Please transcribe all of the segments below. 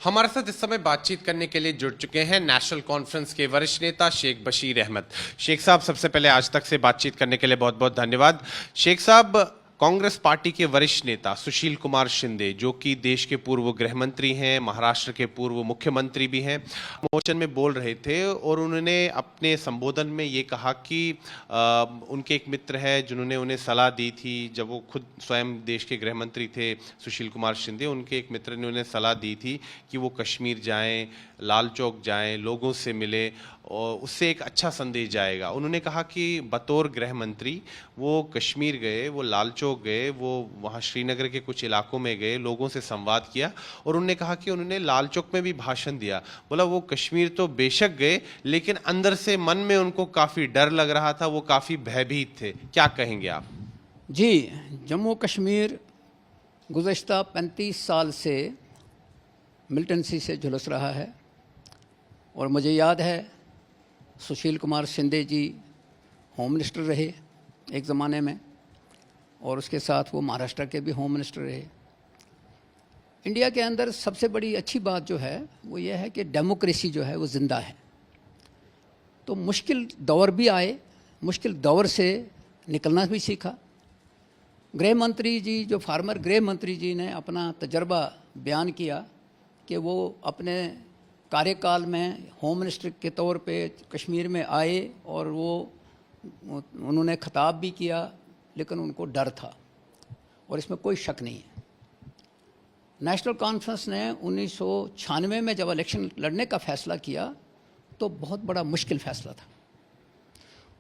हमारे साथ इस समय बातचीत करने के लिए जुड़ चुके हैं नेशनल कॉन्फ्रेंस के वरिष्ठ नेता शेख बशीर अहमद। शेख साहब, सबसे पहले आज तक से बातचीत करने के लिए बहुत बहुत धन्यवाद। शेख साहब, कांग्रेस पार्टी के वरिष्ठ नेता सुशील कुमार शिंदे, जो कि देश के पूर्व गृह मंत्री हैं, महाराष्ट्र के पूर्व मुख्यमंत्री भी हैं, मोर्चन में बोल रहे थे और उन्होंने अपने संबोधन में ये कहा कि उनके एक मित्र है जिन्होंने उन्हें सलाह दी थी जब वो खुद स्वयं देश के गृह मंत्री थे, सुशील कुमार शिंदे। उनके एक मित्र ने उन्हें सलाह दी थी कि वो कश्मीर जाएं, लाल चौक जाएं, लोगों से मिले और उससे एक अच्छा संदेश जाएगा। उन्होंने कहा कि बतौर गृह मंत्री वो कश्मीर गए, वो लाल चौक गए, वो वहाँ श्रीनगर के कुछ इलाकों में गए, लोगों से संवाद किया और उन्होंने कहा कि उन्होंने लाल चौक में भी भाषण दिया। बोला वो कश्मीर तो बेशक गए लेकिन अंदर से मन में उनको काफ़ी डर लग रहा था, वो काफ़ी भयभीत थे। क्या कहेंगे आप? जी, जम्मू कश्मीर गुज़श्ता 35 साल से मिलिटेंसी से झुलस रहा है और मुझे याद है सुशील कुमार शिंदे जी होम मिनिस्टर रहे एक ज़माने में और उसके साथ वो महाराष्ट्र के भी होम मिनिस्टर रहे। इंडिया के अंदर सबसे बड़ी अच्छी बात जो है वो ये है कि डेमोक्रेसी जो है वो ज़िंदा है। तो मुश्किल दौर भी आए, मुश्किल दौर से निकलना भी सीखा। गृह मंत्री जी, जो फार्मर गृह मंत्री जी ने अपना तजर्बा बयान किया कि वो अपने कार्यकाल में होम मिनिस्टर के तौर पे कश्मीर में आए और उन्होंने खिताब भी किया लेकिन उनको डर था और इसमें कोई शक नहीं है। नेशनल कॉन्फ्रेंस ने 1996 में जब इलेक्शन लड़ने का फ़ैसला किया तो बहुत बड़ा मुश्किल फ़ैसला था।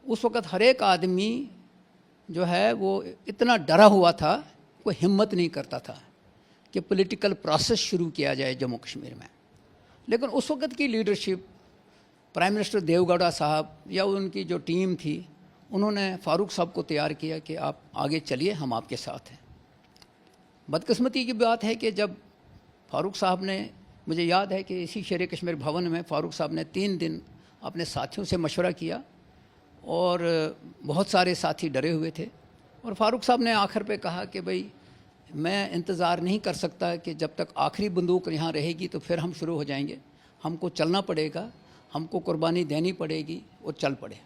उस वक़्त हर एक आदमी जो है वो इतना डरा हुआ था, कोई हिम्मत नहीं करता था कि पॉलिटिकल प्रोसेस शुरू किया जाए जम्मू कश्मीर में। लेकिन उस वक़्त की लीडरशिप, प्राइम मिनिस्टर देवगौड़ा साहब या उनकी जो टीम थी, उन्होंने फ़ारूक साहब को तैयार किया कि आप आगे चलिए, हम आपके साथ हैं। बदकिस्मती की बात है कि जब फ़ारूक साहब ने, मुझे याद है कि इसी शेर कश्मीर भवन में फ़ारूक साहब ने 3 दिन अपने साथियों से मशवरा किया और बहुत सारे साथी डरे हुए थे और फ़ारूक साहब ने आखिर पे कहा कि भाई मैं इंतज़ार नहीं कर सकता कि जब तक आखिरी बंदूक यहाँ रहेगी तो फिर हम शुरू हो जाएंगे, हमको चलना पड़ेगा, हमको कुर्बानी देनी पड़ेगी और चल पड़े।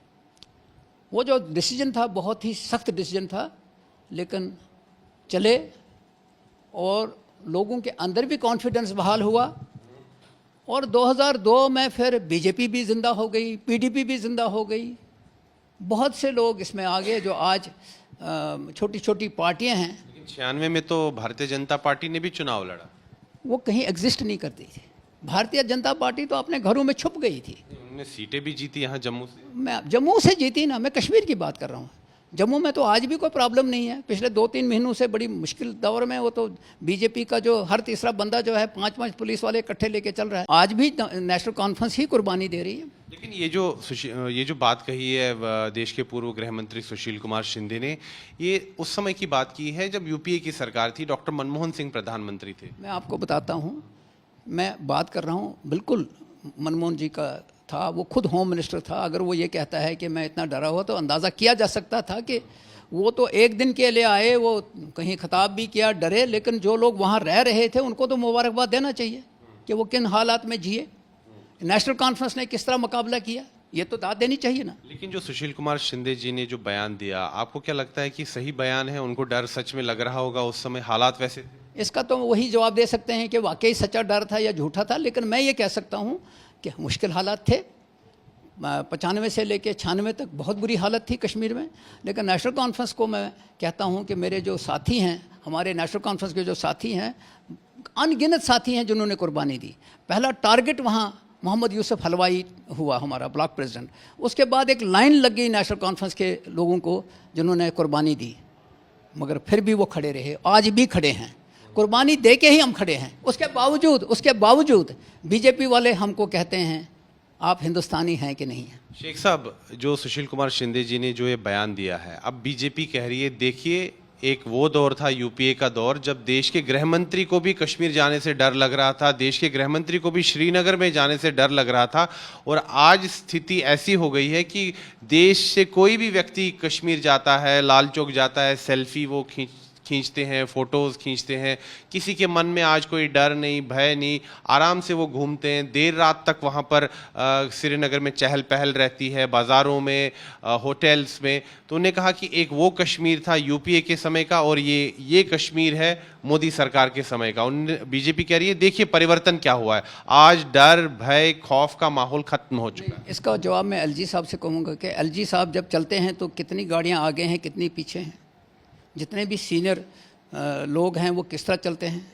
वो जो डिसीजन था बहुत ही सख्त डिसीजन था, लेकिन चले और लोगों के अंदर भी कॉन्फिडेंस बहाल हुआ और 2002 में फिर बीजेपी भी ज़िंदा हो गई, पीडीपी भी ज़िंदा हो गई। बहुत से लोग इसमें आ गए जो आज छोटी छोटी पार्टियां हैं। 96 में तो भारतीय जनता पार्टी ने भी चुनाव लड़ा, वो कहीं एग्जिस्ट नहीं करती थी। भारतीय जनता पार्टी तो अपने घरों में छुप गई थी। उन्होंने सीटें भी जीती यहाँ जम्मू से। मैं जम्मू से जीती ना, मैं कश्मीर की बात कर रहा हूँ। जम्मू में तो आज भी कोई प्रॉब्लम नहीं है। पिछले 2-3 महीनों से बड़ी मुश्किल दौर में वो तो बीजेपी का जो हर तीसरा बंदा जो है 5-5 पुलिस वाले इकट्ठे लेके चल रहा है। आज भी नेशनल कॉन्फ्रेंस ही कुर्बानी दे रही है। लेकिन ये जो बात कही है देश के पूर्व गृह मंत्री सुशील कुमार शिंदे ने, ये उस समय की बात की है जब यूपीए की सरकार थी, डॉक्टर मनमोहन सिंह प्रधानमंत्री थे। मैं आपको बताता हूँ, मैं बात कर रहा हूँ बिल्कुल मनमोहन जी का था, वो खुद होम मिनिस्टर था। अगर वो ये कहता है कि मैं इतना डरा हुआ, तो अंदाज़ा किया जा सकता था कि वो तो एक दिन के लिए आए, वो कहीं खिताब भी किया, डरे, लेकिन जो लोग वहाँ रह रहे थे उनको तो मुबारकबाद देना चाहिए कि वो किन हालात में जिए। नेशनल कॉन्फ्रेंस ने किस तरह मुकाबला किया, ये तो दाद देनी चाहिए ना। लेकिन जो सुशील कुमार शिंदे जी ने जो बयान दिया, आपको क्या लगता है कि सही बयान है? उनको डर सच में लग रहा होगा उस समय, हालात वैसे थे? इसका तो वही जवाब दे सकते हैं कि वाकई सच्चा डर था या झूठा था। लेकिन मैं ये कह सकता हूँ कि मुश्किल हालात थे। 95 से लेकर 96 तक बहुत बुरी हालत थी कश्मीर में। लेकिन नेशनल कॉन्फ्रेंस को मैं कहता हूँ कि मेरे जो साथी हैं, हमारे नेशनल कॉन्फ्रेंस के जो साथी हैं, अनगिनत साथी हैं जिन्होंने कुर्बानी दी। पहला टारगेट वहाँ मोहम्मद यूसुफ हलवाई हुआ, हमारा ब्लॉक प्रेसिडेंट। उसके बाद एक लाइन लग गई नेशनल कॉन्फ्रेंस के लोगों को जिन्होंने कुर्बानी दी, मगर फिर भी वो खड़े रहे, आज भी खड़े हैं। कुर्बानी दे के ही हम खड़े हैं। उसके बावजूद बीजेपी वाले हमको कहते हैं आप हिंदुस्तानी हैं कि नहीं हैं। शेख साहब, जो सुशील कुमार शिंदे जी ने जो ये बयान दिया है, अब बीजेपी कह रही है देखिए एक वो दौर था यूपीए का दौर जब देश के गृह मंत्री को भी कश्मीर जाने से डर लग रहा था, देश के गृह मंत्री को भी श्रीनगर में जाने से डर लग रहा था, और आज स्थिति ऐसी हो गई है कि देश से कोई भी व्यक्ति कश्मीर जाता है, लाल चौक जाता है, सेल्फी वो खींचते हैं, फ़ोटोज़ खींचते हैं, किसी के मन में आज कोई डर नहीं, भय नहीं, आराम से वो घूमते हैं। देर रात तक वहाँ पर श्रीनगर में चहल पहल रहती है, बाज़ारों में, होटल्स में। तो उन्होंने कहा कि एक वो कश्मीर था यूपीए के समय का और ये कश्मीर है मोदी सरकार के समय का। बीजेपी कह रही है देखिए परिवर्तन क्या हुआ है, आज डर भय खौफ का माहौल खत्म हो चुका है। इसका जवाब मैं एलजी साहब से कहूँगा कि एलजी साहब जब चलते हैं तो कितनी गाड़ियाँ आगे हैं कितनी पीछे हैं, जितने भी सीनियर लोग हैं वो किस तरह चलते हैं।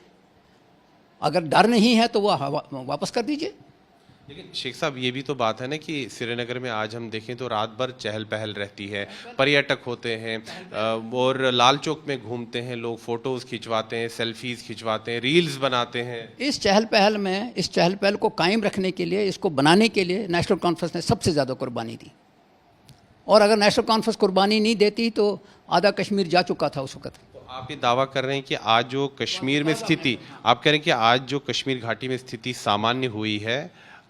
अगर डर नहीं है तो वो वापस कर दीजिए। लेकिन शेख साहब ये भी तो बात है ना कि श्रीनगर में आज हम देखें तो रात भर चहल पहल रहती है, पर्यटक होते हैं और लाल चौक में घूमते हैं लोग, फोटोज़ खिंचवाते हैं, सेल्फीज़ खिंचवाते हैं, रील्स बनाते हैं। इस चहल पहल को कायम रखने के लिए, इसको बनाने के लिए नेशनल कॉन्फ्रेंस ने सबसे ज़्यादा कुर्बानी दी। और अगर नेशनल कॉन्फ्रेंस कुर्बानी नहीं देती तो आधा कश्मीर जा चुका था उस वक्त। तो आप ये दावा कर रहे हैं कि आज जो कश्मीर में स्थिति, आप कह रहे हैं कि आज जो कश्मीर घाटी में स्थिति सामान्य हुई है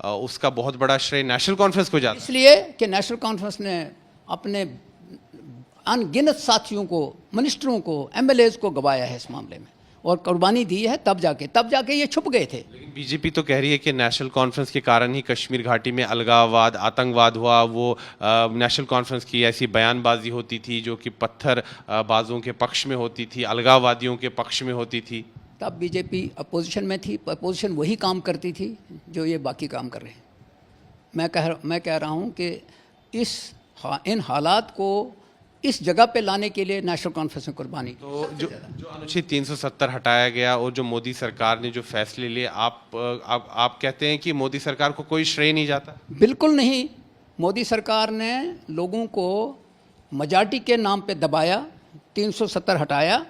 उसका बहुत बड़ा श्रेय नेशनल कॉन्फ्रेंस को जाता है। इसलिए कि नेशनल कॉन्फ्रेंस ने अपने अनगिनत साथियों को, मिनिस्टरों को, एमएलएज को गवाया है इस मामले में और कुर्बानी दी है, तब जाके ये छुप गए थे। लेकिन बीजेपी तो कह रही है कि नेशनल कॉन्फ्रेंस के कारण ही कश्मीर घाटी में अलगाववाद, आतंकवाद हुआ। वो नेशनल कॉन्फ्रेंस की ऐसी बयानबाजी होती थी जो कि पत्थर बाजों के पक्ष में होती थी, अलगाववादियों के पक्ष में होती थी। तब बीजेपी अपोजिशन में थी, अपोजिशन वही काम करती थी जो ये बाकी काम कर रहे हैं। मैं कह रहा हूँ कि इन हालात को इस जगह पे लाने के लिए नेशनल कॉन्फ्रेंस में कुर्बानी। तो जो अनुच्छेद 370 हटाया गया और जो मोदी सरकार ने जो फैसले लिए, आप कहते हैं कि मोदी सरकार को कोई श्रेय नहीं जाता? बिल्कुल नहीं। मोदी सरकार ने लोगों को मेजॉरिटी के नाम पे दबाया, 370 हटाया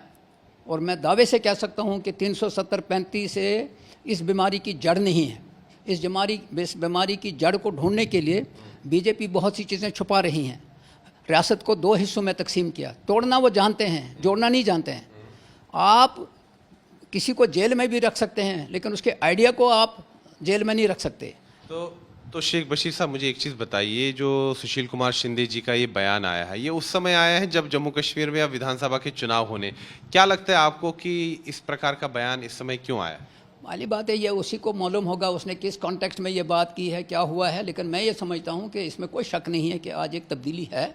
और मैं दावे से कह सकता हूं कि 370-35 से इस बीमारी की जड़ नहीं है। इस बीमारी की जड़ को ढूंढने के लिए बीजेपी बहुत सी चीज़ें छुपा रही हैं। रियासत को 2 हिस्सों में तकसीम किया, तोड़ना वो जानते हैं, जोड़ना नहीं जानते हैं। आप किसी को जेल में भी रख सकते हैं लेकिन उसके आइडिया को आप जेल में नहीं रख सकते। तो शेख बशीर साहब मुझे एक चीज़ बताइए, जो सुशील कुमार शिंदे जी का ये बयान आया है, ये उस समय आया है जब जम्मू कश्मीर में अब विधानसभा के चुनाव होने। क्या लगता है आपको कि इस प्रकार का बयान इस समय क्यों आया? वाली बात है, ये उसी को मालूम होगा उसने किस कॉन्टेक्स्ट में ये बात की है, क्या हुआ है। लेकिन मैं ये समझता हूँ कि इसमें कोई शक नहीं है कि आज एक तब्दीली है।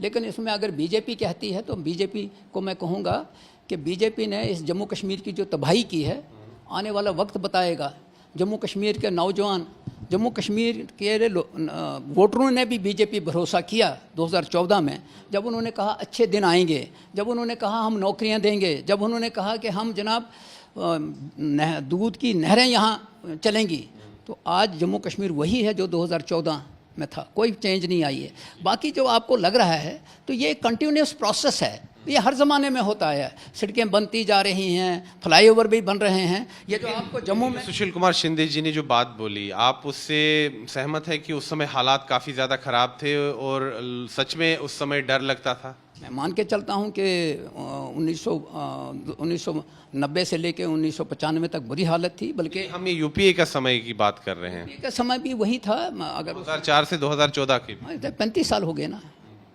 लेकिन इसमें अगर बीजेपी कहती है तो बीजेपी को मैं कहूँगा कि बीजेपी ने इस जम्मू कश्मीर की जो तबाही की है, आने वाला वक्त बताएगा। जम्मू कश्मीर के नौजवान, जम्मू कश्मीर के वोटरों ने भी बीजेपी भरोसा किया 2014 में, जब उन्होंने कहा अच्छे दिन आएंगे, जब उन्होंने कहा हम नौकरियां देंगे, जब उन्होंने कहा कि हम जनाब दूध की नहरें यहाँ चलेंगी। तो आज जम्मू कश्मीर वही है जो 2014 में था, कोई चेंज नहीं आई है। बाकी जो आपको लग रहा है तो ये कंटिन्यूस प्रोसेस है, ये हर ज़माने में होता है। सड़कें बनती जा रही हैं, फ्लाईओवर भी बन रहे हैं। ये जो आपको जम्मू में सुशील कुमार शिंदे जी ने जो बात बोली, आप उससे सहमत है कि उस समय हालात काफ़ी ज़्यादा ख़राब थे और सच में उस समय डर लगता था? मैं मान के चलता हूँ कि 1990 से लेकर 1995 तक बुरी हालत थी। बल्कि हम ये यूपीए का समय की बात कर रहे हैं। यूपीए का समय भी वही था। अगर 2004 से 2014 की 35 साल हो गए ना,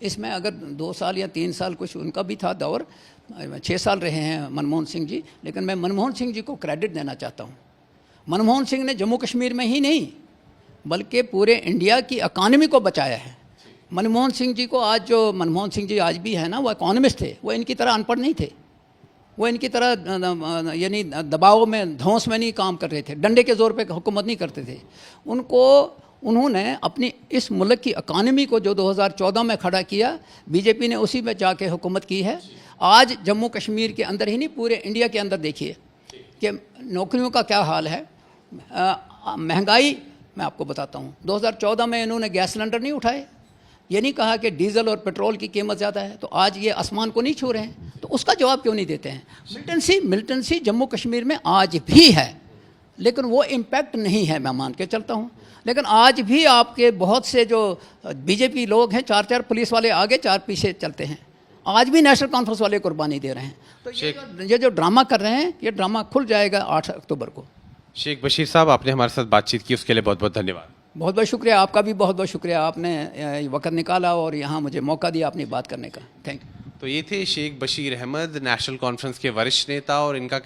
इसमें अगर 2 साल या 3 साल कुछ उनका भी था दौर, 6 साल रहे हैं मनमोहन सिंह जी। लेकिन मैं मनमोहन सिंह जी को क्रेडिट देना चाहता हूँ। मनमोहन सिंह ने जम्मू कश्मीर में ही नहीं बल्कि पूरे इंडिया की इकानमी को बचाया है। मनमोहन सिंह जी को आज जो मनमोहन सिंह जी आज भी है ना, वो इकोनॉमिस्ट थे, वो इनकी तरह अनपढ़ नहीं थे, वो इनकी तरह यानी दबाव में धौंस में नहीं काम कर रहे थे, डंडे के ज़ोर पे हुकूमत नहीं करते थे। उन्होंने अपनी इस मुल्क की इकानमी को जो 2014 में खड़ा किया, बीजेपी ने उसी में जाके हुकूमत की है। आज जम्मू कश्मीर के अंदर ही नहीं पूरे इंडिया के अंदर देखिए कि नौकरियों का क्या हाल है। महंगाई मैं आपको बताता हूँ, 2014 में इन्होंने गैस सिलेंडर नहीं उठाए, ये नहीं कहा कि डीजल और पेट्रोल की कीमत ज़्यादा है, तो आज ये आसमान को नहीं छू रहे हैं, तो उसका जवाब क्यों नहीं देते हैं? मिलिटेंसी जम्मू कश्मीर में आज भी है, लेकिन वो इम्पैक्ट नहीं है, मैं मान के चलता हूँ। लेकिन आज भी आपके बहुत से जो बीजेपी लोग हैं, 4 पुलिस वाले आगे 4 पीछे चलते हैं, आज भी नेशनल कॉन्फ्रेंस वाले कुर्बानी दे रहे हैं। तो ये जो ड्रामा कर रहे हैं, ये ड्रामा खुल जाएगा 8 अक्टूबर को। शेख बशीर साहब, आपने हमारे साथ बातचीत की, उसके लिए बहुत बहुत धन्यवाद। बहुत बहुत शुक्रिया, आपका भी बहुत बहुत शुक्रिया, आपने वक्त निकाला और यहाँ मुझे मौका दिया अपनी बात करने का। Thank you. तो ये थे शेख बशीर अहमद, नेशनल कॉन्फ्रेंस के वरिष्ठ नेता, और इनका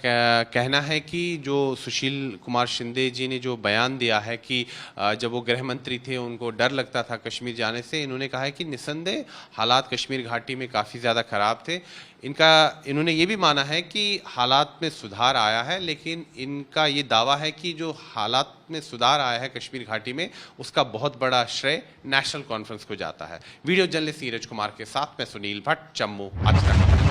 कहना है कि जो सुशील कुमार शिंदे जी ने जो बयान दिया है कि जब वो गृह मंत्री थे उनको डर लगता था कश्मीर जाने से, इन्होंने कहा है कि निस्संदेह हालात कश्मीर घाटी में काफ़ी ज़्यादा ख़राब थे। इन्होंने ये भी माना है कि हालात में सुधार आया है, लेकिन इनका ये दावा है कि जो हालात में सुधार आया है कश्मीर घाटी में, उसका बहुत बड़ा श्रेय नेशनल कॉन्फ्रेंस को जाता है। वीडियो जर्नलिस्ट नीरज कुमार के साथ मैं सुनील भट्ट, जम्मू आज तक।